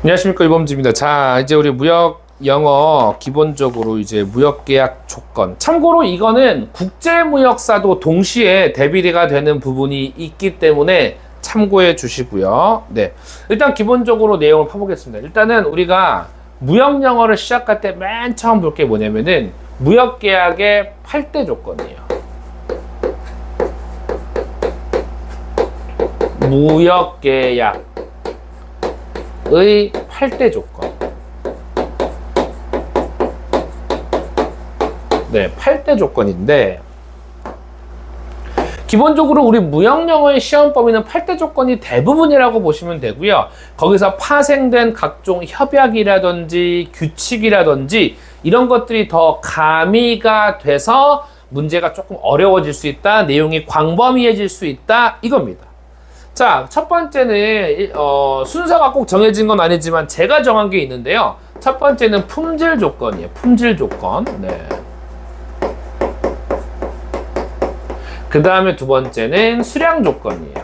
안녕하십니까, 이범주입니다. 자, 이제 우리 무역 영어 기본적으로 이제 무역계약 조건. 참고로 이거는 국제무역사도 동시에 대비가 되는 부분이 있기 때문에 참고해 주시고요. 네, 일단 기본적으로 내용을 파보겠습니다. 일단은 우리가 무역 영어를 시작할 때 맨 처음 볼 게 뭐냐면은 무역계약의 8대 조건이에요. 무역계약 의 8대 조건. 네, 8대 조건인데 기본적으로 우리 무역영어의 시험 범위는 8대 조건이 대부분이라고 보시면 되고요. 거기서 파생된 각종 협약이라든지 규칙이라든지 이런 것들이 더 가미가 돼서 문제가 조금 어려워질 수 있다. 내용이 광범위해질 수 있다. 이겁니다. 자, 첫 번째는 순서가 꼭 정해진 건 아니지만 제가 정한 게 있는데요. 첫 번째는 품질 조건이에요. 품질 조건. 네. 그 다음에 두 번째는 수량 조건이에요.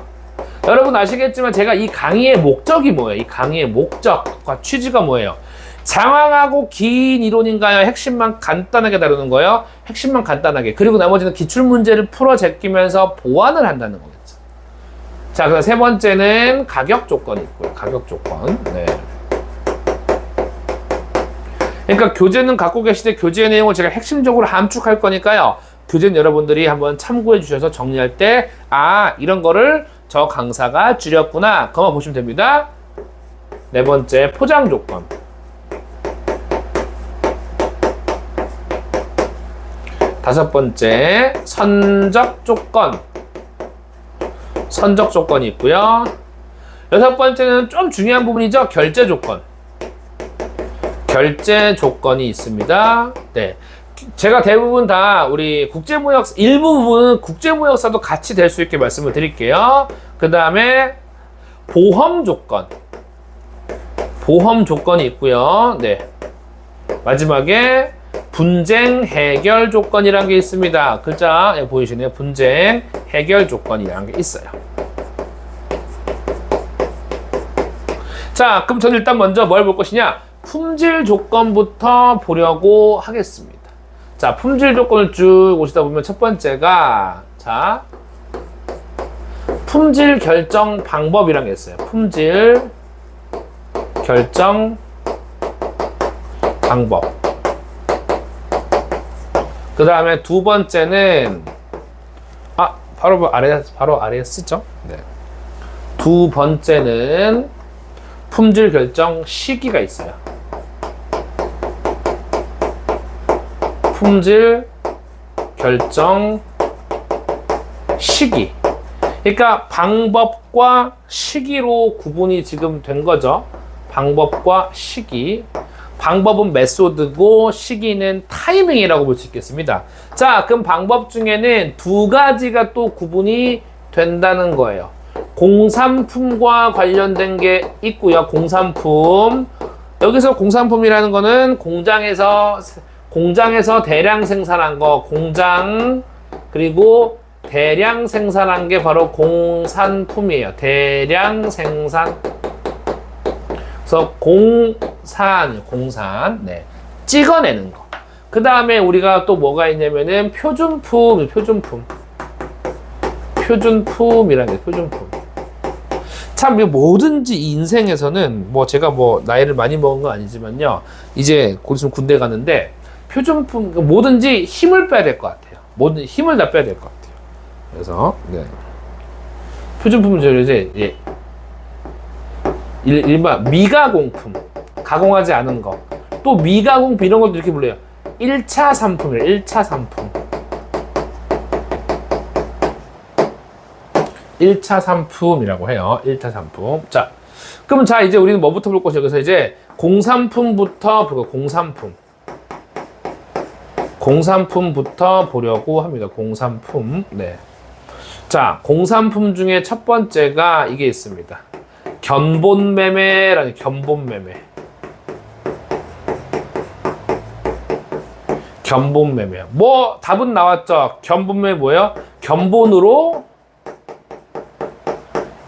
여러분 아시겠지만 제가 이 강의의 목적이 뭐예요? 이 강의의 목적과 취지가 뭐예요? 장황하고 긴 이론인가요? 핵심만 간단하게 다루는 거예요? 핵심만 간단하게. 그리고 나머지는 기출문제를 풀어 제끼면서 보완을 한다는 거겠죠. 자, 그다음 세 번째는 가격 조건이 있고요. 가격 조건. 네. 그러니까 교재는 갖고 계시되 교재의 내용을 제가 핵심적으로 함축할 거니까요. 교재는 여러분들이 한번 참고해 주셔서 정리할 때, 아, 이런 거를 저 강사가 줄였구나. 그만 보시면 됩니다. 네 번째, 포장 조건. 다섯 번째, 선적 조건. 선적 조건이 있고요. 여섯 번째는 좀 중요한 부분이죠. 결제 조건. 결제 조건이 있습니다. 네. 제가 대부분 다 우리 국제무역, 일부 부분은 국제무역사도 같이 될 수 있게 말씀을 드릴게요. 그 다음에 보험 조건. 보험 조건이 있고요. 네. 마지막에 분쟁 해결 조건이라는 게 있습니다. 글자 보이시네요. 분쟁 해결 조건이라는 게 있어요. 자, 그럼 저는 일단 먼저 뭘 볼 것이냐? 품질 조건부터 보려고 하겠습니다. 자, 품질 조건을 쭉 오시다 보면 첫 번째가, 자, 품질 결정 방법이라는 게 있어요. 품질 결정 방법. 그 다음에 두 번째는, 바로 아래에 쓰죠. 네. 두 번째는 품질 결정 시기가 있어요. 품질 결정 시기. 그러니까 방법과 시기로 구분이 지금 된 거죠. 방법과 시기. 방법은 메소드고 시기는 타이밍이라고 볼 수 있겠습니다. 자, 그럼 방법 중에는 두 가지가 또 구분이 된다는 거예요. 공산품과 관련된 게 있고요. 공산품. 여기서 공산품이라는 거는 공장에서 대량 생산한 거, 공장, 그리고 대량 생산한 게 바로 공산품이에요. 대량 생산. 그래서 공산, 네. 찍어내는 거. 그 다음에 우리가 또 뭐가 있냐면은 표준품이라는 게 표준품. 참, 뭐든지 인생에서는 제가 나이를 많이 먹은 건 아니지만요. 이제 곧 있으면 군대 가는데 표준품, 뭐든지 힘을 빼야 될 것 같아요. 뭐든 힘을 다 빼야 될 것 같아요. 그래서, 네. 표준품은 저 이제, 일반 미가공품, 가공하지 않은 거, 또 미가공품 이런 것도 이렇게 불러요. 1차 상품이에요. 1차 상품. 1차 상품이라고 해요. 1차 상품. 자, 그럼 이제 우리는 뭐부터 볼 것이요? 그래서 이제 공산품부터 보고, 공산품부터 보려고 합니다. 공산품. 네. 자, 공산품 중에 첫 번째가 이게 있습니다. 견본매매라는 견본매매. 답은 나왔죠. 견본매매 뭐예요? 견본으로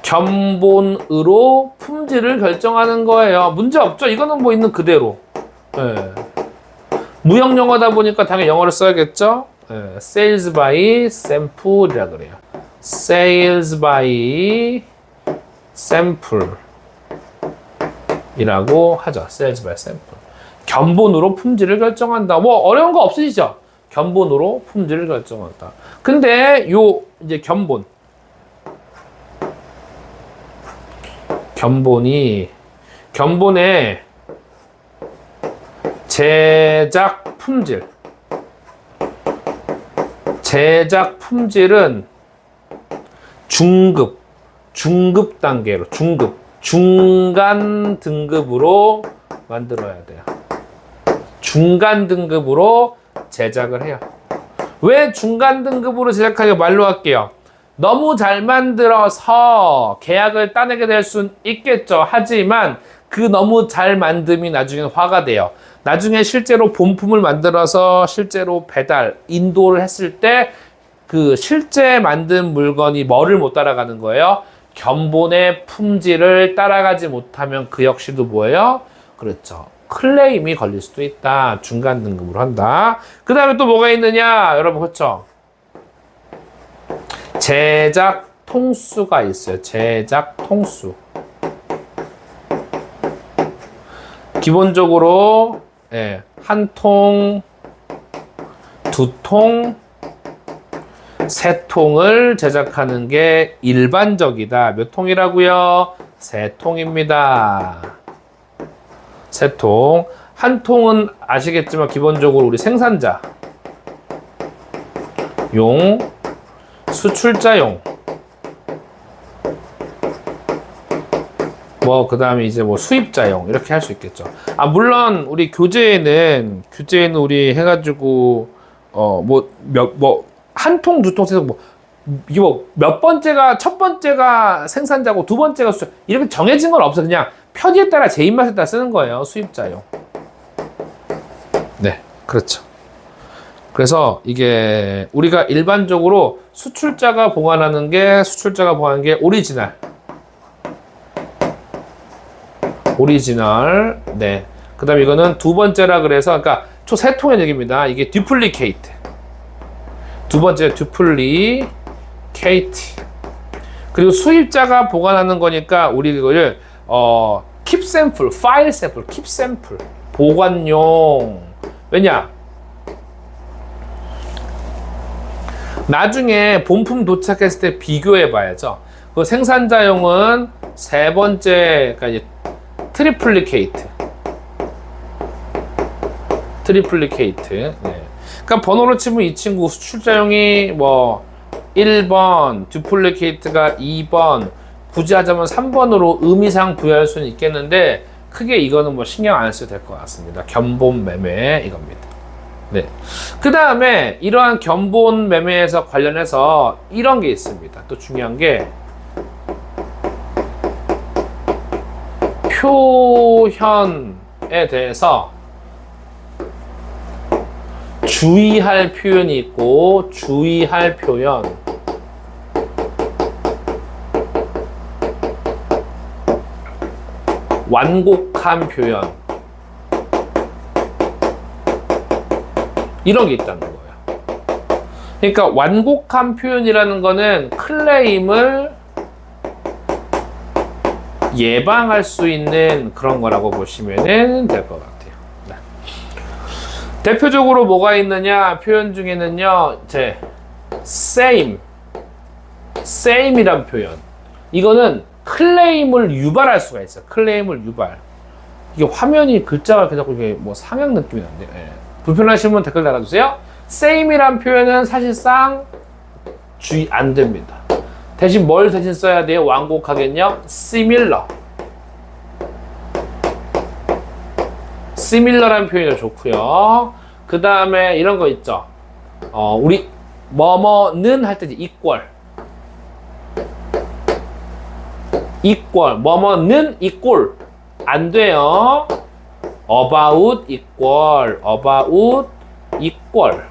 견본으로 품질을 결정하는 거예요. 문제 없죠? 이거는 뭐 있는 그대로. 예. 무역 영어다 보니까 당연히 영어를 써야겠죠? 예. Sales by sample이라 그래요. Sales by sample 이라고 하죠. Sales by sample. 견본으로 품질을 결정한다. 뭐 어려운 거 없으시죠? 견본으로 품질을 결정한다. 근데 요 이제 견본의 제작 품질은 중급 단계로 중간 등급으로 만들어야 돼요. 중간 등급으로 제작을 해요. 왜 중간 등급으로 제작하냐고 말로 할게요. 너무 잘 만들어서 계약을 따내게 될 수는 있겠죠. 하지만 그 너무 잘 만듦이 나중에는 화가 돼요. 나중에 실제로 본품을 만들어서 실제로 인도를 했을 때 그 실제 만든 물건이 뭐를 못 따라가는 거예요? 견본의 품질을 따라가지 못하면 그 역시도 뭐예요? 그렇죠. 클레임이 걸릴 수도 있다. 중간 등급으로 한다. 그 다음에 또 뭐가 있느냐? 여러분, 그렇죠? 제작 통수가 있어요. 제작 통수. 기본적으로 한 통, 두 통, 세 통을 제작하는 게 일반적이다. 몇 통이라고요? 세 통입니다. 세 통. 한 통은 아시겠지만 기본적으로 우리 생산자 용, 수출자용, 그 다음에 이제 수입자용 이렇게 할 수 있겠죠. 물론 우리 교재에는 우리 해가지고 한 통, 두 통, 세 통 이게 몇 번째가 첫 번째가 생산자고 두 번째가 수출 이렇게 정해진 건 없어. 그냥 편의에 따라 제 입맛에 따라 쓰는 거예요. 수입자용. 네, 그렇죠. 그래서 이게 우리가 일반적으로 수출자가 보관하는 게 오리지널. 네. 그 다음에 이거는 두 번째라 그래서, 그러니까 총 세 통의 얘기입니다. 이게 듀플리케이트. 두 번째 듀플리케이트. 그리고 수입자가 보관하는 거니까 우리 이거를 keep sample, file sample, keep sample. 보관용. 왜냐? 나중에 본품 도착했을 때 비교해 봐야죠. 그 생산자용은 세 번째, 그러니까 이제 트리플리케이트. 네. 그러니까 번호로 치면 이 친구 수출자용이 1번, 듀플리케이트가 2번, 굳이 하자면 3번으로 의미상 부여할 수는 있겠는데 크게 이거는 신경 안 써도 될 것 같습니다. 견본 매매 이겁니다. 네. 그 다음에 이러한 견본 매매에서 관련해서 이런 게 있습니다. 또 중요한 게 표현에 대해서 주의할 표현이 있고 주의할 표현. 완곡한 표현. 이런 게 있다는 거예요. 그러니까 완곡한 표현이라는 거는 클레임을 예방할 수 있는 그런 거라고 보시면 될 것 같아요. 네. 대표적으로 뭐가 있느냐? 표현 중에는요, same이란 표현. 이거는 클레임을 유발할 수가 있어요. 클레임을 유발. 이게 화면이 글자가 계속 이게 상향 느낌이 나는데, 불편하시면 댓글 달아주세요. same이란 표현은 사실상 주의 안 됩니다. 대신 뭘 대신 써야 돼요? 완곡하겠냐? similar란 표현이 좋고요. 그 다음에 이런 거 있죠. 우리 뭐뭐는 할 때 equal, 뭐뭐는 equal 안 돼요. about equal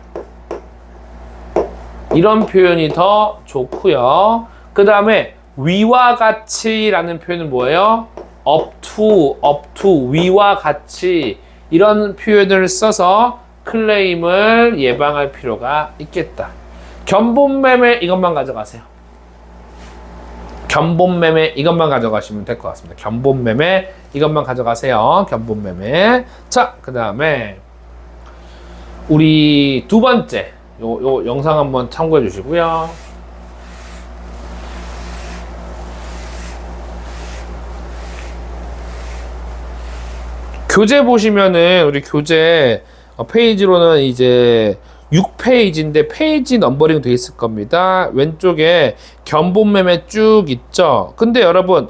이런 표현이 더 좋고요. 그 다음에 위와 같이라는 표현은 뭐예요? up to, 위와 같이 이런 표현을 써서 클레임을 예방할 필요가 있겠다. 견본매매 이것만 가져가세요. 견본매매 이것만 가져가시면 될 것 같습니다. 견본매매 이것만 가져가세요. 견본매매. 자, 그 다음에 우리 두 번째 요 영상 한번 참고해 주시고요. 교재 보시면은 우리 교재 페이지로는 이제 6페이지인데 페이지 넘버링 돼 있을 겁니다. 왼쪽에 견본매매 쭉 있죠. 근데 여러분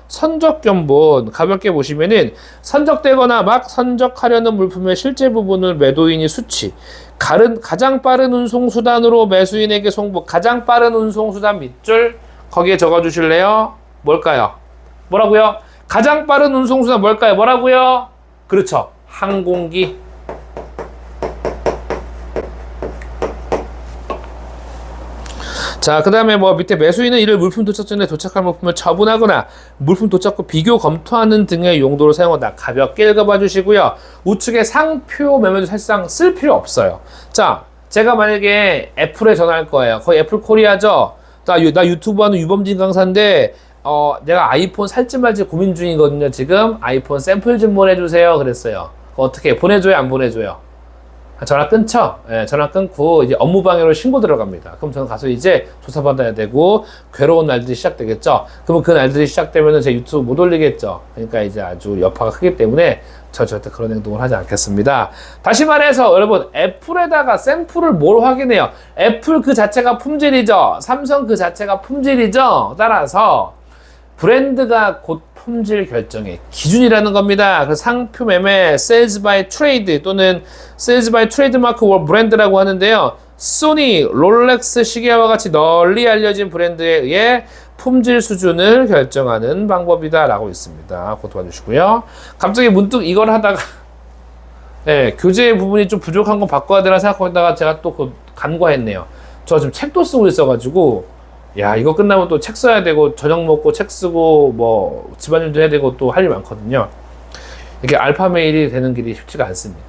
선적견본 가볍게 보시면은 선적되거나 막 선적하려는 물품의 실제 부분을 매도인이 수취 가장 빠른 운송수단으로 매수인에게 송부. 가장 빠른 운송수단 밑줄 거기에 적어주실래요? 뭘까요? 뭐라고요? 가장 빠른 운송수단 뭘까요? 뭐라고요? 그렇죠. 항공기. 자, 그 다음에 뭐 밑에 매수인은 이를 물품 도착 전에 도착할 물품을 처분하거나 물품 도착 후 비교 검토하는 등의 용도로 사용한다. 가볍게 읽어봐 주시고요. 우측에 상표 매매도 사실상 쓸 필요 없어요. 자, 제가 만약에 애플에 전화할 거예요. 거의 애플 코리아죠? 나 유튜브 하는 유범진 강사인데 내가 아이폰 살지 말지 고민 중이거든요. 지금 아이폰 샘플 좀 보내주세요. 그랬어요. 어떻게 보내줘요? 안 보내줘요? 전화 끊죠? 예, 전화 끊고 이제 업무방해로 신고 들어갑니다. 그럼 저는 가서 이제 조사받아야 되고 괴로운 날들이 시작되겠죠? 그러면 그 날들이 시작되면 제 유튜브 못 올리겠죠? 그러니까 이제 아주 여파가 크기 때문에 저 절대 그런 행동을 하지 않겠습니다. 다시 말해서 여러분 애플에다가 샘플을 뭘 확인해요? 애플 그 자체가 품질이죠? 삼성 그 자체가 품질이죠? 따라서 브랜드가 곧 품질 결정의 기준이라는 겁니다. 그래서 상표 매매, sales by trade 또는 sales by trademark 브랜드라고 하는데요. 소니, 롤렉스 시계와 같이 널리 알려진 브랜드에 의해 품질 수준을 결정하는 방법이다 라고 있습니다. 그것도 봐주시고요. 갑자기 문득 이걸 하다가 네, 교재 부분이 좀 부족한 거 바꿔야 되나 생각하다가 제가 또 간과했네요. 저 지금 책도 쓰고 있어가지고 야, 이거 끝나면 또 책 써야 되고 저녁 먹고 책 쓰고 뭐 집안일도 해야 되고 또 할 일 많거든요. 이게 알파 메일이 되는 길이 쉽지가 않습니다.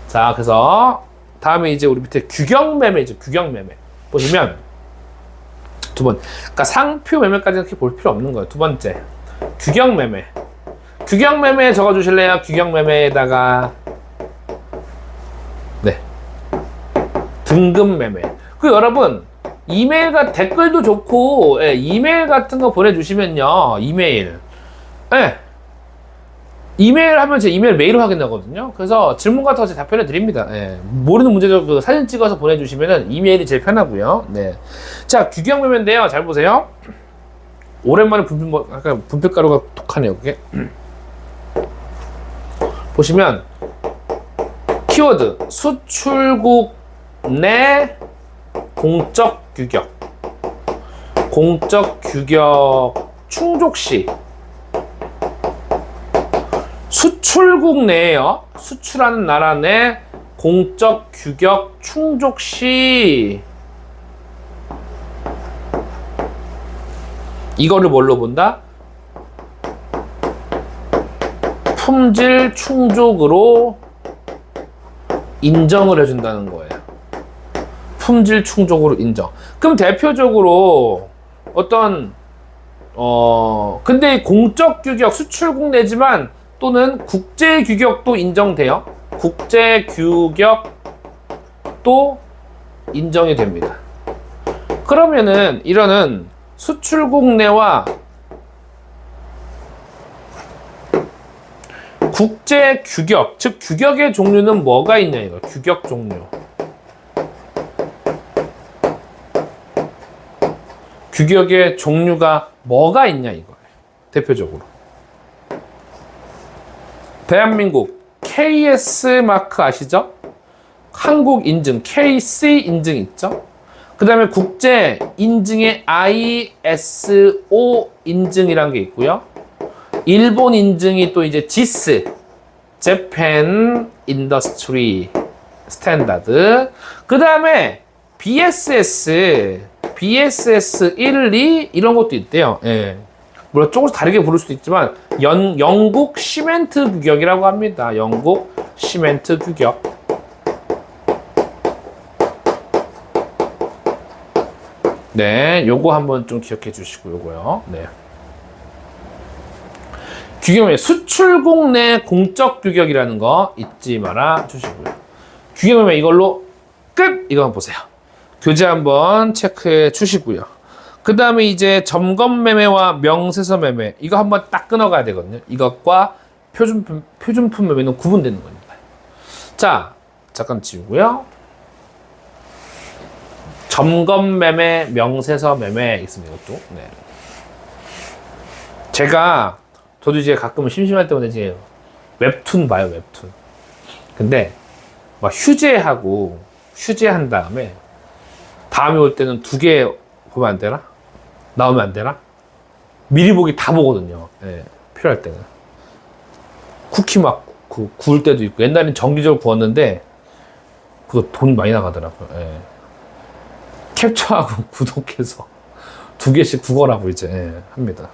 자, 그래서 다음에 이제 우리 밑에 규격 매매죠. 규격 매매 보시면 두 번, 그러니까 상표 매매까지 이렇게 볼 필요 없는 거예요. 두 번째 규격 매매. 규격 매매 적어주실래요? 규격 매매에다가 네 등급 매매. 그 여러분. 이메일과 댓글도 좋고, 예, 이메일 같은 거 보내주시면요, 이메일. 예. 이메일 하면 제 이메일 메일로 확인하거든요. 그래서 질문 같은 거 제가 답변해 드립니다. 예. 모르는 문제도 그 사진 찍어서 보내주시면은 이메일이 제일 편하고요. 네. 자, 규격 매매인데요. 잘 보세요. 오랜만에 약간 분필가루가 독하네요, 그게. 보시면, 키워드, 수출국 내 공적 규격. 공적 규격 충족시. 수출국 내에요. 수출하는 나라 내 공적 규격 충족시. 이거를 뭘로 본다? 품질 충족으로 인정을 해준다는 거예요. 품질 충족으로 인정. 그럼 대표적으로 어떤 근데 공적 규격 수출국 내지만 또는 국제 규격도 인정돼요. 국제 규격도 인정이 됩니다. 그러면은 이러는 수출국 내와 국제 규격, 즉 규격의 종류는 뭐가 있냐 이거. 규격 종류. 규격의 종류가 뭐가 있냐 이거예요. 대표적으로. 대한민국 KS 마크 아시죠? 한국 인증 KC 인증 있죠? 그 다음에 국제 인증의 ISO 인증이란 게 있고요. 일본 인증이 또 이제 JIS, Japan Industry Standard. 그 다음에 BSS, BSS 1, 2 이런 것도 있대요. 예. 물론 조금씩 다르게 부를 수도 있지만 영국 시멘트 규격이라고 합니다. 영국 시멘트 규격. 네, 요거 한번 좀 기억해 주시고 요거요. 네. 규격은 수출국 내 공적 규격이라는 거 잊지 말아 주시고요. 규격은 이걸로 끝! 이거 한번 보세요. 교재 한번 체크해 주시고요. 그 다음에 이제 점검 매매와 명세서 매매 이거 한번 딱 끊어가야 되거든요. 이것과 표준품 매매는 구분되는 겁니다. 자, 잠깐 지우고요. 점검 매매, 명세서 매매 있습니다. 이것도. 네. 저도 이제 가끔 심심할 때마다 이제 웹툰 봐요, 웹툰. 근데 막 휴재한 다음에 다음에 올 때는 2개 보면 안 되나? 나오면 안 되나? 미리 보기 다 보거든요. 예, 필요할 때는. 쿠키 막 구울 때도 있고, 옛날엔 정기적으로 구웠는데, 그거 돈 많이 나가더라고요. 예. 캡처하고 구독해서 2개씩 구걸하고 이제, 예, 합니다.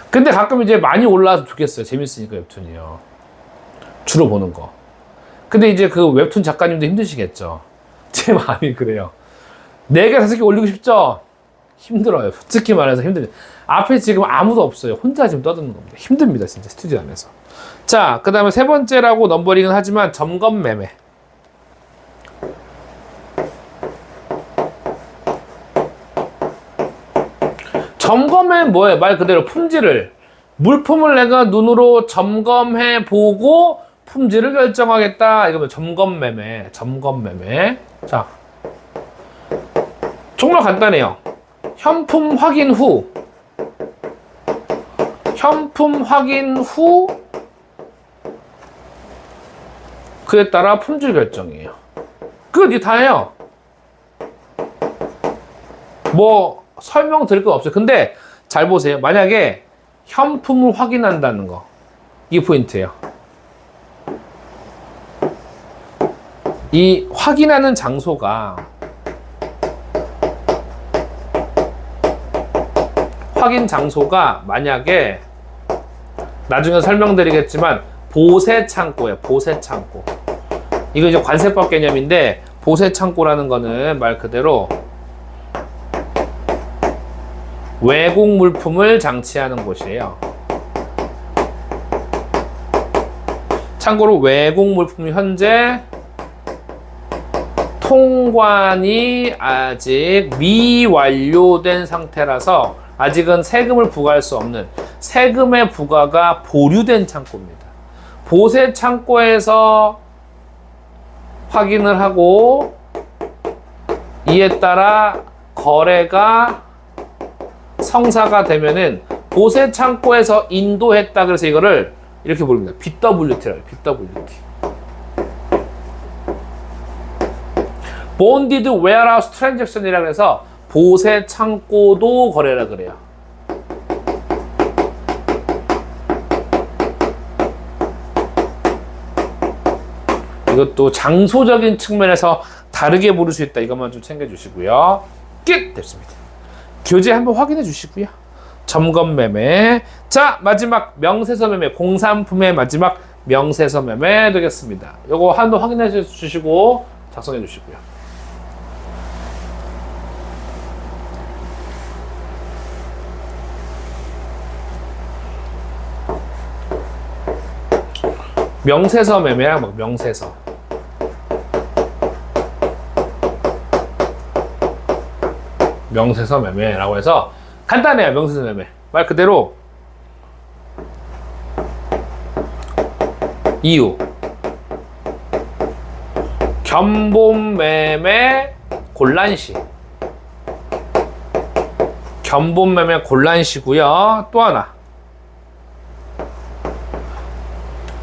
근데 가끔 이제 많이 올라와서 좋겠어요. 재밌으니까 웹툰이요. 주로 보는 거. 근데 이제 그 웹툰 작가님도 힘드시겠죠. 제 마음이 그래요. 4개, 5개 올리고 싶죠? 힘들어요. 솔직히 말해서 힘들어요. 앞에 지금 아무도 없어요. 혼자 지금 떠드는 겁니다. 힘듭니다. 진짜 스튜디오 안에서. 자, 그 다음에 3번째라고 넘버링은 하지만 점검 매매. 점검은 뭐예요? 말 그대로 품질을. 물품을 내가 눈으로 점검해 보고 품질을 결정하겠다. 이거면 점검 매매. 점검 매매. 자, 정말 간단해요. 현품 확인 후 그에 따라 품질 결정이에요. 그거 다 해요. 뭐 설명 드릴 건 없어요. 근데 잘 보세요. 만약에 현품을 확인한다는 거, 이게 포인트예요. 이 확인하는 장소가 만약에 나중에 설명드리겠지만 보세 창고예요. 보세 창고. 이거 이제 관세법 개념인데 보세 창고라는 거는 말 그대로 외국 물품을 장치하는 곳이에요. 참고로 외국 물품 현재 통관이 아직 미완료된 상태라서 아직은 세금을 부과할 수 없는 세금의 부과가 보류된 창고입니다. 보세 창고에서 확인을 하고 이에 따라 거래가 성사가 되면은 보세 창고에서 인도했다. 그래서 이거를 이렇게 부릅니다. BWT라고 해요. BWT. Bonded Warehouse Transaction이라고 해서 보세 창고도 거래라 그래요. 이것도 장소적인 측면에서 다르게 부를 수 있다. 이것만 좀 챙겨주시고요. 끝! 됐습니다. 교재 한번 확인해 주시고요. 점검 매매. 자, 마지막 명세서 매매. 공산품의 마지막 명세서 매매 되겠습니다. 요거 한번 확인해 주시고 작성해 주시고요. 명세서 매매야, 막 명세서. 명세서 매매라고 해서 간단해요. 명세서 매매. 말 그대로 이유. 견본 매매 곤란시. 견본 매매 곤란시고요. 또 하나.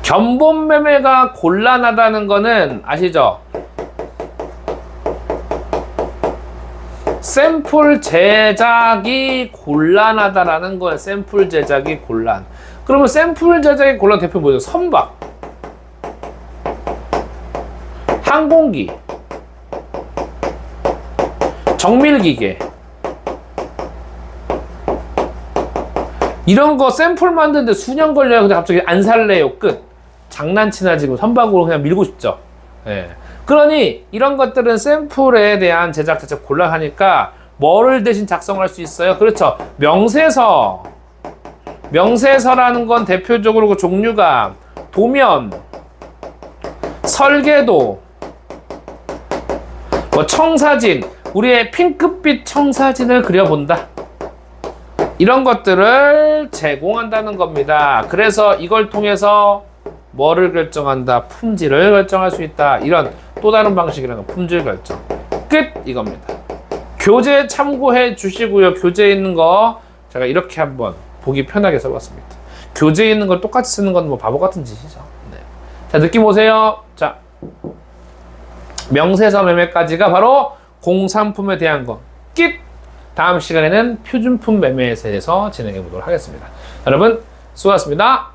견본 매매가 곤란하다는 거는 아시죠? 샘플 제작이 곤란하다라는 거예요. 샘플 제작이 곤란. 그러면 샘플 제작이 곤란 대표 뭐죠? 선박, 항공기, 정밀기계, 이런 거 샘플 만드는데 수년 걸려요. 근데 갑자기 안 살래요. 끝. 장난치나 지금 선박으로 그냥 밀고 싶죠. 예. 그러니 이런 것들은 샘플에 대한 제작 자체 곤란하니까 뭐를 대신 작성할 수 있어요? 그렇죠. 명세서. 명세서라는 건 대표적으로 그 종류가 도면, 설계도, 뭐 청사진, 우리의 핑크빛 청사진을 그려본다. 이런 것들을 제공한다는 겁니다. 그래서 이걸 통해서 뭐를 결정한다? 품질을 결정할 수 있다. 이런 또 다른 방식이라는 건 품질 결정. 끝! 이겁니다. 교재 참고해 주시고요. 교재에 있는 거 제가 이렇게 한번 보기 편하게 써봤습니다. 교재에 있는 걸 똑같이 쓰는 건 뭐 바보 같은 짓이죠. 네. 자, 느낌 오세요? 자, 명세서 매매까지가 바로 공산품에 대한 거. 끝! 다음 시간에는 표준품 매매에 대해서 진행해 보도록 하겠습니다. 여러분, 수고하셨습니다.